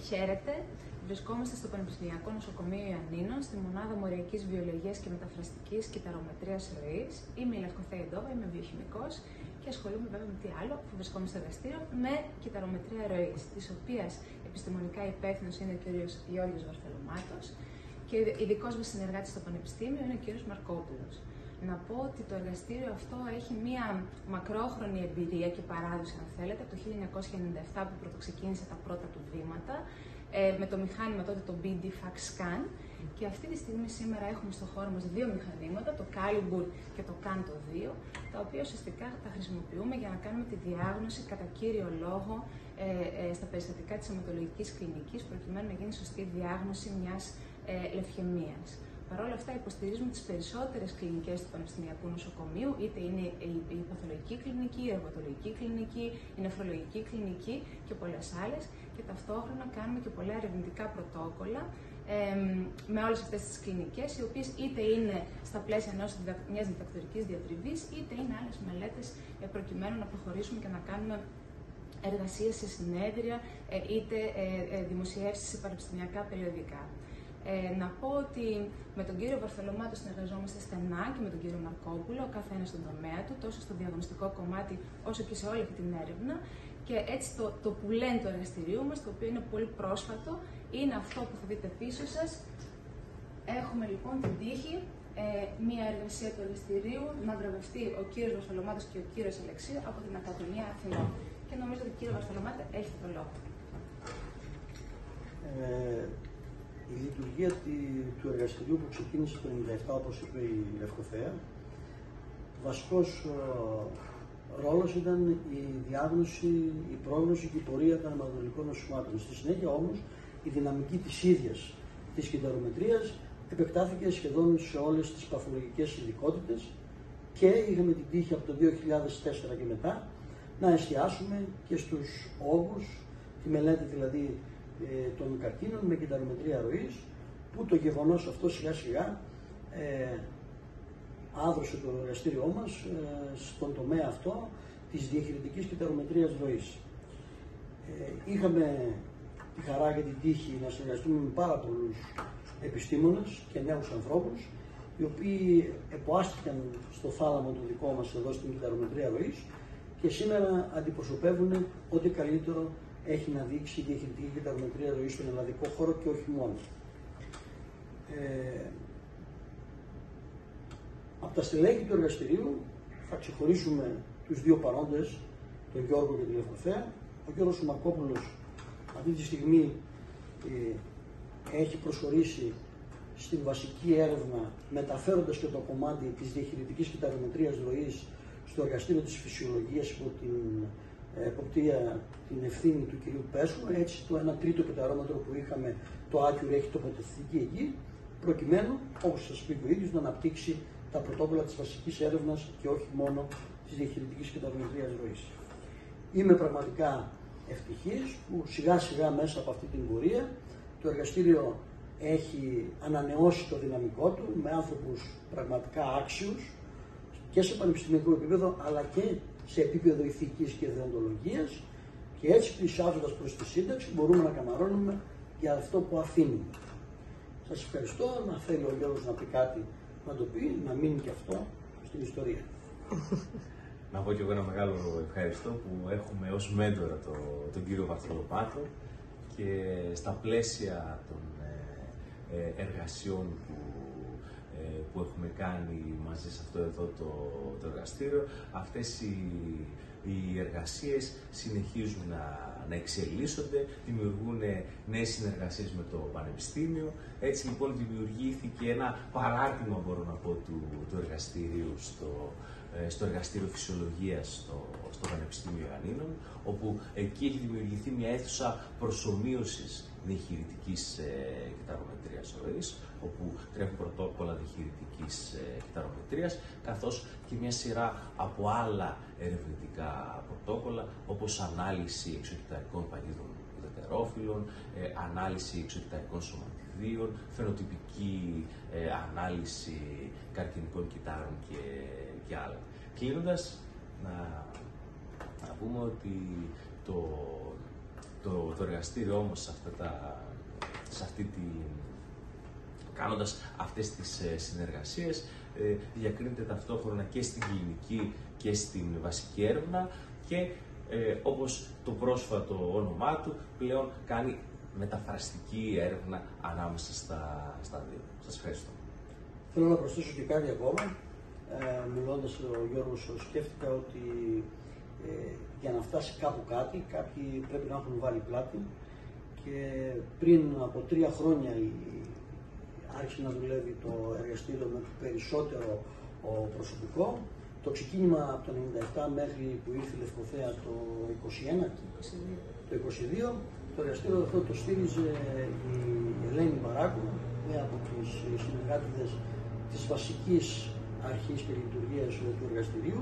Χαίρετε. Βρισκόμαστε στο Πανεπιστημιακό Νοσοκομείο Ιαννίνων, στη μονάδα Μοριακής Βιολογίας και Μεταφραστικής Κυταρομετρίας Ροής. Είμαι η Λευκοθέα Ντόβα, είμαι βιοχημικός και ασχολούμαι βέβαια με τι άλλο, που βρισκόμαστε στο εργαστήριο, με κυταρομετρία ροής, της οποίας επιστημονικά υπεύθυνος είναι ο κ. Γιώργος Βαρθολομάτος και ειδικός μας συνεργάτης στο Πανεπιστήμιο είναι ο κ. Μαρκόπουλος. Να πω ότι το εργαστήριο αυτό έχει μία μακρόχρονη εμπειρία και παράδοση, αν θέλετε, από το 1997 που πρωτοξεκίνησε τα πρώτα του βήματα, με το μηχάνημα τότε το BD Fax Scan. Και αυτή τη στιγμή σήμερα έχουμε στο χώρο μας δύο μηχανήματα, το Calibur και το Canto 2, τα οποία ουσιαστικά τα χρησιμοποιούμε για να κάνουμε τη διάγνωση κατά κύριο λόγο στα περιστατικά της αιματολογικής κλινικής, προκειμένου να γίνει σωστή διάγνωση μιας λευχαιμίας. Παρ' όλα αυτά, υποστηρίζουμε τις περισσότερες κλινικές του Πανεπιστημιακού Νοσοκομείου, είτε είναι η παθολογική κλινική, η εργοτολογική κλινική, η νεφρολογική κλινική και πολλές άλλες. Και ταυτόχρονα κάνουμε και πολλά ερευνητικά πρωτόκολλα με όλες αυτές τις κλινικές, οι οποίες είτε είναι στα πλαίσια μιας διδακτορικής διατριβής, είτε είναι άλλες μελέτες προκειμένου να προχωρήσουμε και να κάνουμε εργασίες σε συνέδρια, είτε δημοσιεύσεις σε πανεπιστημιακά περιοδικά. Να πω ότι με τον κύριο Βαρθολομάτο συνεργαζόμαστε στενά και με τον κύριο Μαρκόπουλο, ο καθένας στον τομέα του, τόσο στο διαγνωστικό κομμάτι όσο και σε όλη αυτή την έρευνα. Και έτσι το πουλέν του εργαστηρίου μας, το οποίο είναι πολύ πρόσφατο, είναι αυτό που θα δείτε πίσω σας. Έχουμε λοιπόν την τύχη μία εργασία του εργαστηρίου να βραβευτεί ο κύριος Βαρθολομάτος και ο κύριος Αλεξίου από την Ακαδημία Αθηνών. Και νομίζω ότι κύριε Βαρθολομάτε έχει το λόγο. Η λειτουργία του εργαστηρίου που ξεκίνησε το 1997, όπως είπε η Λευκοθέα, βασικός ρόλος ήταν η διάγνωση, η πρόγνωση και η πορεία των αιματολογικών νοσημάτων. Στη συνέχεια όμως η δυναμική της ίδιας της κυταρομετρίας επεκτάθηκε σχεδόν σε όλες τις παθολογικές ειδικότητες και είχαμε την τύχη από το 2004 και μετά να εστιάσουμε και στους όγκους, τη μελέτη δηλαδή των καρκίνων με κυταρομετρία ροής, που το γεγονός αυτό σιγά σιγά άδρωσε το εργαστήριό μας στον τομέα αυτό της διαχειριτικής κυταρομετρίας ροής. Είχαμε τη χαρά και την τύχη να συνεργαστούμε με πάρα πολλούς επιστήμονες και νέους ανθρώπους, οι οποίοι εποάστηκαν στο θάλαμο το δικό μας εδώ στην κυταρομετρία ροής και σήμερα αντιπροσωπεύουν ό,τι καλύτερο έχει να δείξει η διαχειριτική κυταρομετρία ροής στον ελλαδικό χώρο και όχι μόνο. Από τα στελέχη του εργαστηρίου θα ξεχωρίσουμε τους δύο παρόντες, τον Γιώργο και τη Λευκοθέα. Ο Γιώργος Μαρκόπουλος αυτή τη στιγμή έχει προσχωρήσει στην βασική έρευνα, μεταφέροντας και το κομμάτι της διαχειριτικής κυταρομετρίας ροής στο εργαστήριο της φυσιολογίας υπό την εποπτεία, την ευθύνη του κυρίου Πέσου. Έτσι το 1/3 κυταρόμετρο που είχαμε, το Accure, έχει τοποθετηθεί εκεί, προκειμένου, όπως σας πει ο ίδιος, να αναπτύξει τα πρωτόκολλα της βασικής έρευνας και όχι μόνο της διαχειριτικής κυταρομετρίας ροής. Είμαι πραγματικά ευτυχής που σιγά σιγά μέσα από αυτή την πορεία το εργαστήριο έχει ανανεώσει το δυναμικό του με άνθρωπους πραγματικά άξιους και σε πανεπιστημιακό επίπεδο αλλά και σε επίπεδο ηθικής και δεοντολογίας, και έτσι πλησιάζοντας προς τη σύνταξη μπορούμε να καμαρώνουμε για αυτό που αφήνουμε. Σας ευχαριστώ. Να θέλει ο Γιώργος να πει κάτι, να το πει, να μείνει και αυτό στην ιστορία. Να πω και εγώ ένα μεγάλο ευχαριστώ που έχουμε ως μέντορα τον κύριο Βαρθολομάτο και στα πλαίσια των εργασιών που έχουμε κάνει μαζί σε αυτό εδώ το εργαστήριο, αυτές οι εργασίες συνεχίζουν να εξελίσσονται, δημιουργούν νέες συνεργασίες με το Πανεπιστήμιο. Έτσι λοιπόν δημιουργήθηκε ένα παράρτημα, μπορώ να πω, του εργαστηρίου στο εργαστήριο φυσιολογίας στο Πανεπιστήμιο Ιαννίνων, όπου εκεί έχει δημιουργηθεί μια αίθουσα προσομοίωσης διαχειριτικής κυταρομετρίας ροής, όπου τρέχουν πρωτόκολλα διαχειριτικής κυταρομετρίας, καθώς και μια σειρά από άλλα ερευνητικά πρωτόκολλα, όπως ανάλυση εξωκυταρικών παγίδων ουδετερόφυλλων, ανάλυση εξωκυταρικών σωματιδίων, φαινοτυπική ανάλυση καρκινικών κυτάρων και άλλα. Κλείνοντας, να πούμε ότι Το εργαστήριο όμως κάνοντας αυτές τις συνεργασίες, διακρίνεται ταυτόχρονα και στην κλινική και στην βασική έρευνα και όπως το πρόσφατο όνομά του πλέον κάνει μεταφραστική έρευνα ανάμεσα στα δύο. Σας ευχαριστώ. Θέλω να προσθέσω και κάτι ακόμα. Μιλώντας ο Γιώργος, σκέφτηκα ότι για να φτάσει κάπου κάτι, κάποιοι πρέπει να έχουν βάλει πλάτη και πριν από 3 χρόνια άρχισε να δουλεύει το εργαστήριο με περισσότερο προσωπικό. Το ξεκίνημα από το 1997 μέχρι που ήρθε η Λευκοθέα το 2022, το εργαστήριο αυτό το στήριζε η Ελένη Μπαράκου, μία από τις συνεργάτηδες της βασικής αρχής και λειτουργίας του εργαστηρίου.